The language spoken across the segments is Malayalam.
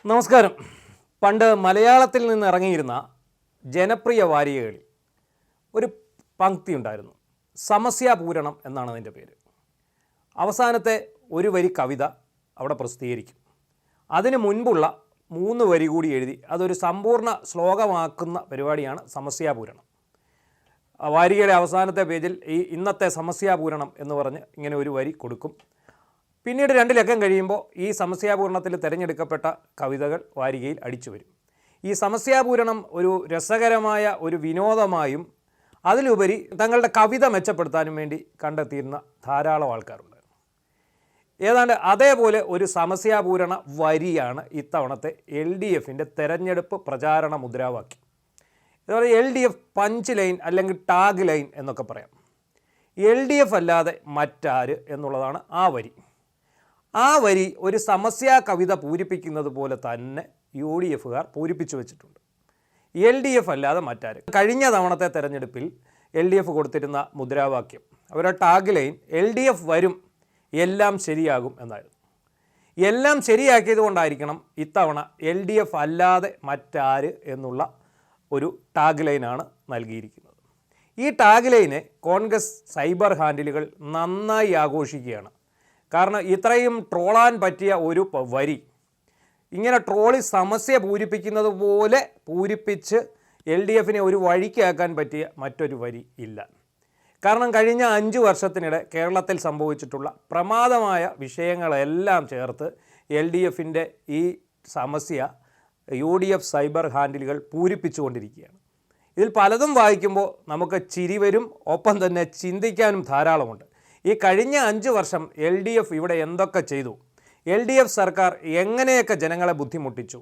നമസ്കാരം. പണ്ട് മലയാളത്തിൽ നിന്ന് ഇറങ്ങിയിരുന്ന ജനപ്രിയ വാരികകളിൽ ഒരു പംക്തി ഉണ്ടായിരുന്നു. സമസ്യാപൂരണം എന്നാണ് അതിൻ്റെ പേര്. അവസാനത്തെ ഒരു വരി കവിത അവിടെ പ്രസിദ്ധീകരിക്കും. അതിന് മുൻപുള്ള 3 വരി കൂടി എഴുതി അതൊരു സമ്പൂർണ്ണ ശ്ലോകമാക്കുന്ന പരിപാടിയാണ് സമസ്യാപൂരണം. വാരികയുടെ അവസാനത്തെ പേജിൽ ഇന്നത്തെ സമസ്യാപൂരണം എന്ന് പറഞ്ഞ് ഇങ്ങനെ ഒരു വരി കൊടുക്കും. പിന്നീട് 2 ലക്കം കഴിയുമ്പോൾ ഈ സമസ്യാപൂരണത്തിൽ തിരഞ്ഞെടുക്കപ്പെട്ട കവിതകൾ വാരികയിൽ അടിച്ചു വരും. ഈ സമസ്യാപൂരണം ഒരു രസകരമായ ഒരു വിനോദമായും അതിലുപരി തങ്ങളുടെ കവിത മെച്ചപ്പെടുത്താനും വേണ്ടി കണ്ടെത്തിയിരുന്ന ധാരാളം ആൾക്കാരുണ്ടായിരുന്നു. ഏതാണ്ട് അതേപോലെ ഒരു സമസ്യാപൂരണ വരിയാണ് ഇത്തവണത്തെ LDFിൻ്റെ തെരഞ്ഞെടുപ്പ് പ്രചാരണ മുദ്രാവാക്യം. ഇതുപോലെ LDF പഞ്ച് ലൈൻ അല്ലെങ്കിൽ ടാഗ് ലൈൻ എന്നൊക്കെ പറയാം. LDF അല്ലാതെ മറ്റാര് എന്നുള്ളതാണ് ആ വരി. ആ വരി ഒരു സമസ്യാ കവിത പൂരിപ്പിക്കുന്നത് പോലെ തന്നെ UDFകാർ പൂരിപ്പിച്ചു വെച്ചിട്ടുണ്ട്. LDF അല്ലാതെ മറ്റാര്. കഴിഞ്ഞ തവണത്തെ തെരഞ്ഞെടുപ്പിൽ LDF കൊടുത്തിരുന്ന മുദ്രാവാക്യം, അവരുടെ ടാഗ് ലൈൻ LDF വരും, എല്ലാം ശരിയാകും എന്നായിരുന്നു. എല്ലാം ശരിയാക്കിയത് കൊണ്ടായിരിക്കണം ഇത്തവണ LDF അല്ലാതെ മറ്റാര് എന്നുള്ള ഒരു ടാഗ് ലൈനാണ് നൽകിയിരിക്കുന്നത്. ഈ ടാഗ് ലൈനെ കോൺഗ്രസ് സൈബർ ഹാൻഡിലുകൾ നന്നായി ആഘോഷിക്കുകയാണ്. കാരണം ഇത്രയും ട്രോളാൻ പറ്റിയ ഒരു വരി ഇങ്ങനെ ട്രോളി സമസ്യ പൂരിപ്പിക്കുന്നത് പോലെ പൂരിപ്പിച്ച് LDFനെ ഒരു വഴിക്കാക്കാൻ പറ്റിയ മറ്റൊരു വരി ഇല്ല. കാരണം കഴിഞ്ഞ 5 വർഷത്തിനിടെ കേരളത്തിൽ സംഭവിച്ചിട്ടുള്ള പ്രമാദമായ വിഷയങ്ങളെല്ലാം ചേർത്ത് LDFിൻ്റെ ഈ സമസ്യ UDF സൈബർ ഹാൻഡിലുകൾ പൂരിപ്പിച്ചുകൊണ്ടിരിക്കുകയാണ്. ഇതിൽ പലതും വായിക്കുമ്പോൾ നമുക്ക് ചിരി വരും, ഒപ്പം തന്നെ ചിന്തിക്കാനും ധാരാളമുണ്ട്. ഈ കഴിഞ്ഞ 5 വർഷം LDF ഇവിടെ എന്തൊക്കെ ചെയ്തു, LDF സർക്കാർ എങ്ങനെയൊക്കെ ജനങ്ങളെ ബുദ്ധിമുട്ടിച്ചു,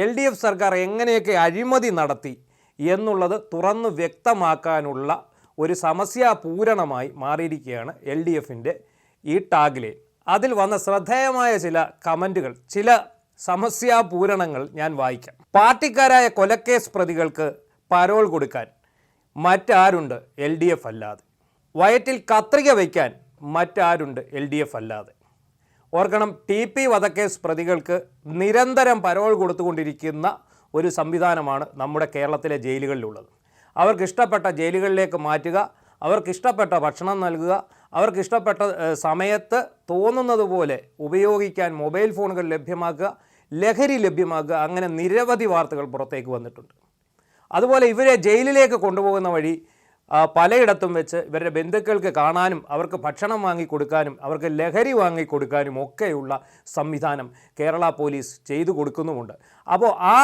LDF സർക്കാർ എങ്ങനെയൊക്കെ അഴിമതി നടത്തി എന്നുള്ളത് തുറന്ന് വ്യക്തമാക്കാനുള്ള ഒരു സമസ്യാപൂരണമായി മാറിയിരിക്കുകയാണ് LDFിൻ്റെ ഈ ടാഗ് ലൈൻ. അതിൽ വന്ന ശ്രദ്ധേയമായ ചില കമൻറ്റുകൾ, ചില സമസ്യാപൂരണങ്ങൾ ഞാൻ വായിക്കാം. പാർട്ടിക്കാരായ കൊലക്കേസ് പ്രതികൾക്ക് പരോൾ കൊടുക്കാൻ മറ്റാരുണ്ട് LDF അല്ലാതെ. വയറ്റിൽ കത്രിക വയ്ക്കാൻ മറ്റാരുണ്ട് LDF അല്ലാതെ. ഓർക്കണം, TP വധക്കേസ് പ്രതികൾക്ക് നിരന്തരം പരോൾ കൊടുത്തുകൊണ്ടിരിക്കുന്ന ഒരു സംവിധാനമാണ് നമ്മുടെ കേരളത്തിലെ ജയിലുകളിലുള്ളത്. അവർക്കിഷ്ടപ്പെട്ട ജയിലുകളിലേക്ക് മാറ്റുക, അവർക്കിഷ്ടപ്പെട്ട ഭക്ഷണം നൽകുക, അവർക്കിഷ്ടപ്പെട്ട സമയത്ത് തോന്നുന്നത് പോലെ ഉപയോഗിക്കാൻ മൊബൈൽ ഫോണുകൾ ലഭ്യമാക്കുക, ലഹരി ലഭ്യമാക്കുക, അങ്ങനെ നിരവധി വാർത്തകൾ പുറത്തേക്ക് വന്നിട്ടുണ്ട്. അതുപോലെ ഇവരെ ജയിലിലേക്ക് കൊണ്ടുപോകുന്ന വഴി പലയിടത്തും വെച്ച് ഇവരുടെ ബന്ധുക്കൾക്ക് കാണാനും അവർക്ക് ഭക്ഷണം വാങ്ങിക്കൊടുക്കാനും അവർക്ക് ലഹരി വാങ്ങിക്കൊടുക്കാനും ഒക്കെയുള്ള സംവിധാനം കേരള പോലീസ് ചെയ്തു കൊടുക്കുന്നുമുണ്ട്. അപ്പോൾ ആ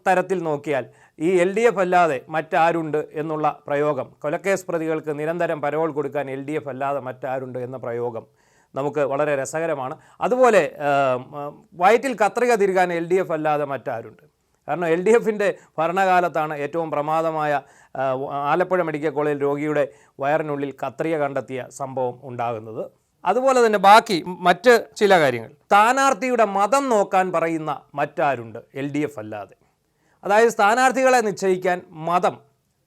തരത്തിൽ നോക്കിയാൽ ഈ LDF അല്ലാതെ മറ്റാരുണ്ട് എന്നുള്ള പ്രയോഗം, കൊലക്കേസ് പ്രതികൾക്ക് നിരന്തരം പരോൾ കൊടുക്കാൻ LDF അല്ലാതെ മറ്റാരുണ്ട് എന്ന പ്രയോഗം നമുക്ക് വളരെ രസകരമാണ്. അതുപോലെ വയറ്റിൽ കത്രിക തിരുകാൻ LDF അല്ലാതെ മറ്റാരുണ്ട്. കാരണം LDFിൻ്റെ ഭരണകാലത്താണ് ഏറ്റവും പ്രമാദമായ ആലപ്പുഴ മെഡിക്കൽ കോളേജിൽ രോഗിയുടെ വയറിനുള്ളിൽ കത്രിക കണ്ടെത്തിയ സംഭവം ഉണ്ടാകുന്നത്. അതുപോലെ തന്നെ ബാക്കി മറ്റ് ചില കാര്യങ്ങൾ, സ്ഥാനാർത്ഥിയുടെ മതം നോക്കാൻ പറയുന്ന മറ്റാരുണ്ട് LDF അല്ലാതെ. അതായത് സ്ഥാനാർത്ഥികളെ നിശ്ചയിക്കാൻ മതം,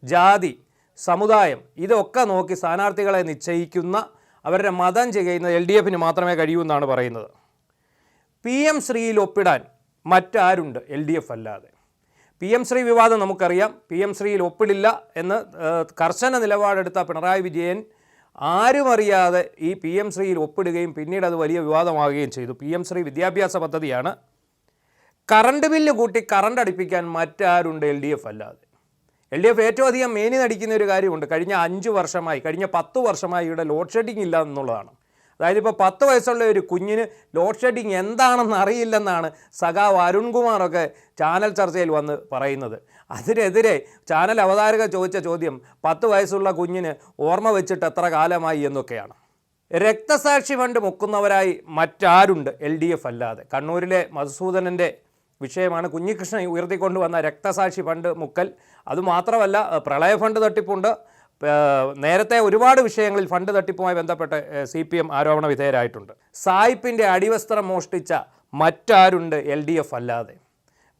ജാതി, സമുദായം ഇതൊക്കെ നോക്കി സ്ഥാനാർത്ഥികളെ നിശ്ചയിക്കുന്ന, അവരുടെ മതം ചെയ്യുന്നത് LDFന് മാത്രമേ കഴിയൂ എന്നാണ് പറയുന്നത്. PM ശ്രീയിൽ ഒപ്പിടാൻ മറ്റാരുണ്ട് LDF അല്ലാതെ. PM ശ്രീ വിവാദം നമുക്കറിയാം. PM ശ്രീയിൽ ഒപ്പിടില്ല എന്ന് കർശന നിലപാടെടുത്ത പിണറായി വിജയൻ ആരും അറിയാതെ ഈ PM ശ്രീയിൽ ഒപ്പിടുകയും പിന്നീട് അത് വലിയ വിവാദമാവുകയും ചെയ്തു. PM ശ്രീ വിദ്യാഭ്യാസ പദ്ധതിയാണ്. കറണ്ട് ബില്ല് കൂട്ടി കറണ്ട് അടുപ്പിക്കാൻ മറ്റാരുണ്ട് LDF അല്ലാതെ. LDF ഏറ്റവും അധികം മേനി നടിക്കുന്ന ഒരു കാര്യമുണ്ട്. കഴിഞ്ഞ 5 വർഷമായി, കഴിഞ്ഞ 10 വർഷമായി ഇവിടെ ലോഡ് ഷെഡിങ് ഇല്ല എന്നുള്ളതാണ്. അതായത് ഇപ്പോൾ 10 വയസ്സുള്ള ഒരു കുഞ്ഞിന് ലോഡ് ഷെഡിങ് എന്താണെന്ന് അറിയില്ലെന്നാണ് സഖാവ് അരുൺകുമാറൊക്കെ ചാനൽ ചർച്ചയിൽ വന്ന് പറയുന്നത്. അതിനെതിരെ ചാനൽ അവതാരക ചോദിച്ച ചോദ്യം 10 വയസ്സുള്ള കുഞ്ഞിന് ഓർമ്മ വെച്ചിട്ട് എത്ര കാലമായി എന്നൊക്കെയാണ്. രക്തസാക്ഷി ഫണ്ട് മുക്കുന്നവരായി മറ്റാരുണ്ട് LDF അല്ലാതെ. കണ്ണൂരിലെ മധുസൂദനൻ്റെ വിഷയമാണ് കുഞ്ഞികൃഷ്ണൻ ഉയർത്തിക്കൊണ്ടുവന്ന രക്തസാക്ഷി ഫണ്ട് മുക്കൽ. അതുമാത്രമല്ല, പ്രളയ ഫണ്ട് തട്ടിപ്പുണ്ട്. നേരത്തെ ഒരുപാട് വിഷയങ്ങളിൽ ഫണ്ട് തട്ടിപ്പുമായി ബന്ധപ്പെട്ട് CPM ആരോപണ വിധേയരായിട്ടുണ്ട്. സായിപ്പിൻ്റെ അടിവസ്ത്രം മോഷ്ടിച്ച മറ്റാരുണ്ട് LDF അല്ലാതെ.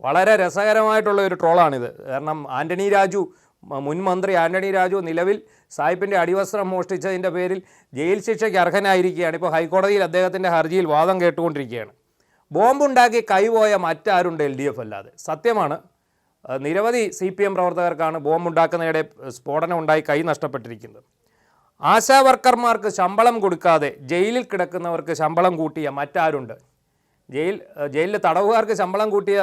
വളരെ രസകരമായിട്ടുള്ള ഒരു ട്രോളാണിത്. കാരണം ആൻ്റണി രാജു, മുൻ മന്ത്രി ആൻ്റണി രാജു നിലവിൽ സായിപ്പിൻ്റെ അടിവസ്ത്രം മോഷ്ടിച്ചതിൻ്റെ പേരിൽ ജയിൽ ശിക്ഷയ്ക്ക് അർഹനായിരിക്കുകയാണ്. ഇപ്പോൾ ഹൈക്കോടതിയിൽ അദ്ദേഹത്തിൻ്റെ ഹർജിയിൽ വാദം കേട്ടുകൊണ്ടിരിക്കുകയാണ്. ബോംബുണ്ടാക്കി കൈപോയ മറ്റാരുണ്ട് എൽ ഡി എഫ് അല്ലാതെ? സത്യമാണ്, നിരവധി CPM പ്രവർത്തകർക്കാണ് ബോംബുണ്ടാക്കുന്നതിടെ സ്ഫോടനം ഉണ്ടായി കൈ നഷ്ടപ്പെട്ടിരിക്കുന്നത്. ആശാ വർക്കർമാർക്ക് ശമ്പളം കൊടുക്കാതെ ജയിലിൽ കിടക്കുന്നവർക്ക് ശമ്പളം കൂട്ടിയ മറ്റാരുണ്ട്? ജയിലിൽ തടവുകാർക്ക് ശമ്പളം കൂട്ടിയ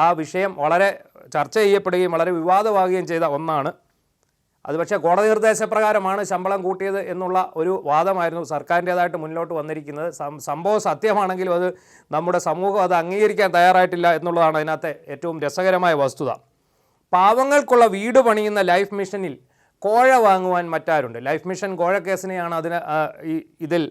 ആ വിഷയം വളരെ ചർച്ച ചെയ്യപ്പെടുകയും വളരെ വിവാദമാവുകയും ചെയ്ത ഒന്നാണ്. അത് പക്ഷേ കോടതി നിർദ്ദേശപ്രകാരമാണ് ശമ്പളം കൂട്ടിയത് എന്നുള്ള ഒരു വാദമായിരുന്നു സർക്കാരിൻ്റേതായിട്ട് മുന്നോട്ട് വന്നിരിക്കുന്നത്. സംഭവം സത്യമാണെങ്കിലും അത് നമ്മുടെ സമൂഹം അത് അംഗീകരിക്കാൻ തയ്യാറായിട്ടില്ല എന്നുള്ളതാണ് അതിനകത്തെ ഏറ്റവും രസകരമായ വസ്തുത. പാവങ്ങൾക്കുള്ള വീട് പണിയുന്ന ലൈഫ് മിഷനിൽ കോഴ വാങ്ങുവാൻ മറ്റാരുണ്ട്? ലൈഫ് മിഷൻ കോഴ കേസിനെയാണ് ഇതിൽ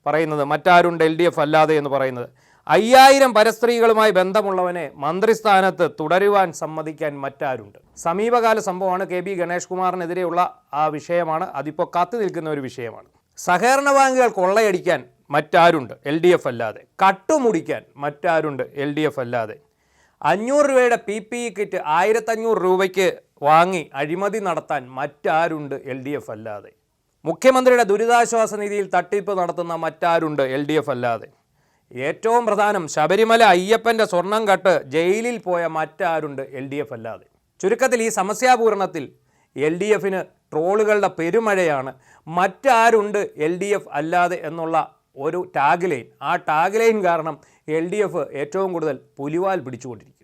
പറയുന്നത് മറ്റാരുണ്ട് LDF അല്ലാതെ എന്ന് പറയുന്നത്. 5000 പരസ്ത്രീകളുമായി ബന്ധമുള്ളവനെ മന്ത്രിസ്ഥാനത്ത് തുടരുവാൻ സമ്മതിക്കാൻ മറ്റാരുണ്ട്? സമീപകാല സംഭവമാണ്. KB ഗണേഷ് കുമാറിനെതിരെയുള്ള ആ വിഷയമാണ്. അതിപ്പോൾ കാത്തു നിൽക്കുന്ന ഒരു വിഷയമാണ്. സഹകരണ ബാങ്കുകൾ കൊള്ളയടിക്കാൻ മറ്റാരുണ്ട് LDF അല്ലാതെ? കട്ടുമുടിക്കാൻ മറ്റാരുണ്ട് LDF അല്ലാതെ? 500 രൂപയുടെ PPE കിറ്റ് 1500 രൂപയ്ക്ക് വാങ്ങി അഴിമതി നടത്താൻ മറ്റാരുണ്ട് LDF അല്ലാതെ? മുഖ്യമന്ത്രിയുടെ ദുരിതാശ്വാസ നിധിയിൽ തട്ടിപ്പ് നടത്തുന്ന മറ്റാരുണ്ട് LDF അല്ലാതെ? ഏറ്റവും പ്രധാനം, ശബരിമല അയ്യപ്പൻ്റെ സ്വർണം കട്ട് ജയിലിൽ പോയ മറ്റാരുണ്ട് LDF അല്ലാതെ? ചുരുക്കത്തിൽ ഈ സമസ്യാപൂരണത്തിൽ LDFന് ട്രോളുകളുടെ പെരുമഴയാണ്. മറ്റാരുണ്ട് LDF അല്ലാതെ എന്നുള്ള ഒരു ടാഗ് ലൈൻ, ആ ടാഗ് ലൈൻ കാരണം LDF ഏറ്റവും കൂടുതൽ പുലിവാൽ പിടിച്ചുകൊണ്ടിരിക്കും.